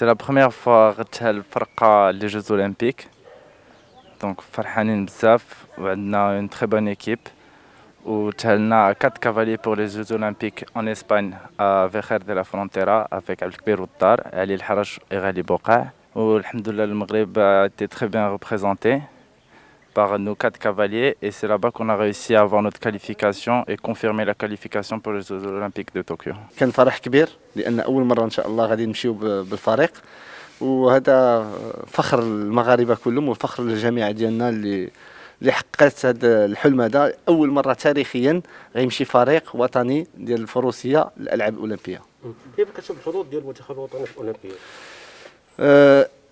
C'est la première fois غتشهل الفرقة les Jeux Olympiques. Donc فرحانين بزاف وعندنا une très bonne équipe. وتهلنا 4 cavaliers pour les Jeux Olympiques en Espagne à Vejer de la Frontera avec Abdelkbir Ouddar, Ali El Haraj et Ghali Bouqaa. Alhamdoulilah, le Maghreb a été très bien représenté par nos 4 cavaliers et c'est là-bas qu'on a réussi à avoir notre qualification et confirmer la qualification pour les Jeux Olympiques de Tokyo. كان فرح كبير لأن أول مرة إن شاء الله غادي نمشيو بالفريق، وهذا فخر المغاربة كلهم وفخر للجامعة ديالنا اللي حققت هذا الحلم. هذا أول مرة تاريخيا غيمشي فريق وطني ديال الفروسية للألعاب الأولمبية. كيف كتشوف الحظوظ ديال المنتخب الوطني في الأولمبياد؟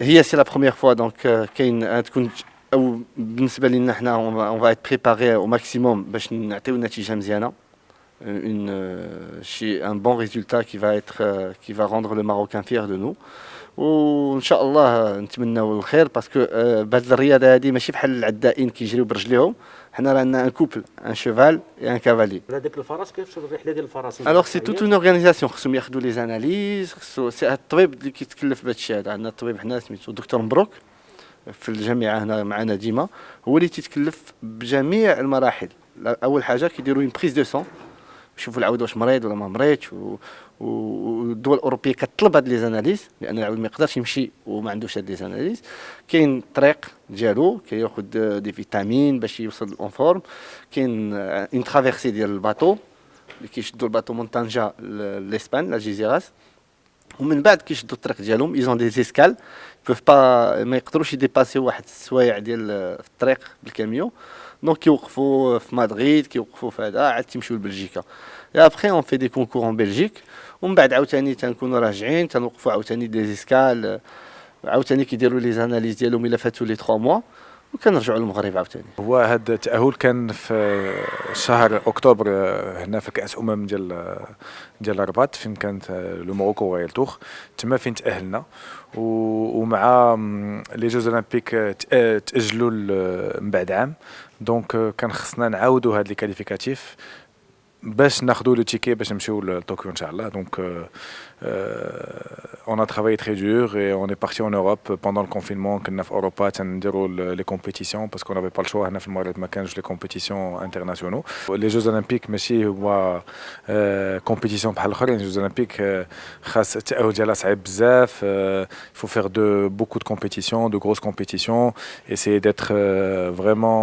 هي سي لا بروميير فوا دونك كاين تكون او بالنسبه لنا حنا اون فا ايت بريباري او ماكسيموم باش نعطيو نتيجه مزيانه، un bon résultat qui va rendre le Marocain fier de nous. وان شاء الله نتمناو الخير باسكو بهاد الرياضه هذه ماشي بحال العدائين كيجريو برجليهم، حنا رانا ان كوبل ان شوفال اي ان كافالي. هذاك الفرس كيف الرحله ديال الفرس؟ الوغ سي توت اون اورغانيزاسيون، خصهم ياخذوا لي زاناليز، خصو سي الطبيب اللي كيتكلف بهذا الشيء هذا. عندنا الطبيب حنا سميتو دكتور مبروك في الجامعه هنا معنا ديما، هو اللي تيتكلف بجميع المراحل. اول حاجه كيديروا اون بريز دو سون يشوفوا العود واش مريض ولا ما مريضش، والدول الاوروبيه كتطلب هاد لي زاناليز لان العود ما يقدرش يمشي وما عندوش هاد لي زاناليز. كاين طريق ديالو كياخذ دي فيتامين باش يوصل اون فورم. كاين اون ترافيرسي ديال الباطو اللي كيشدوا الباطو من طنجه لاسبان لجيزيراس، ومن بعد كيشدوا الطريق ديالهم ايزون دي زيسكال بوف با ما يقدروش يديباسيو واحد السوايع ديال في الطريق بالكاميون. دونك كيوقفوا في مدريد، كيوقفوا في هذا، عاد تيمشيو لبلجيكا. ابخي اون في دي كونكور اون بلجيك، ومن بعد عاوتاني تنكونوا راجعين تنوقفوا عاوتاني دي زيسكال، عاوتاني كيديروا لي زاناليز ديالهم الا فاتوا لي 3 موا وكنرجعوا للمغرب عاوتاني. هو هذا التأهل كان في شهر أكتوبر هنا في كأس ديال الرباط فين كانت لو موروكو وغير توخ، تما فين تأهلنا. ومع لي جوز اولمبيك تأجلوا من بعد عام، دونك كان خصنا نعاودوا هاد لي كاليفيكاتيف باش ناخذوا لو تيكي باش نمشيو لطوكيو ان شاء الله. دونك on a travaillé très dur et on est parti en Europe pendant le confinement. كنا في أوروبا تنديروا les compétitions parce qu'on n'avait pas le choix. هنا في المغرب ما كانش les compétitions internationaux. les Jeux Olympiques ماشي هو compétition بحال الاخرين. les Jeux Olympiques خاص التأهل ديالها صعيب بزاف. il faut faire beaucoup de compétitions, de grosses compétitions, essayer d'être vraiment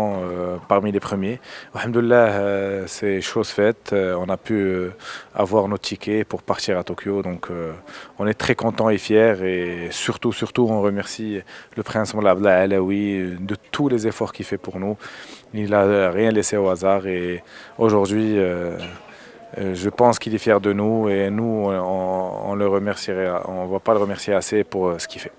parmi les premiers. Alhamdoulilah, c'est chose faite. On a pu avoir nos tickets pour partir à Tokyo. Donc on est très content et fiers, et surtout on remercie le prince Moulay Abdallah Alaoui de tous les efforts qu'il fait pour nous. Il n'a rien laissé au hasard, et aujourd'hui je pense qu'il est fier de nous, et nous on le remercierait, on ne va pas le remercier assez pour ce qu'il fait.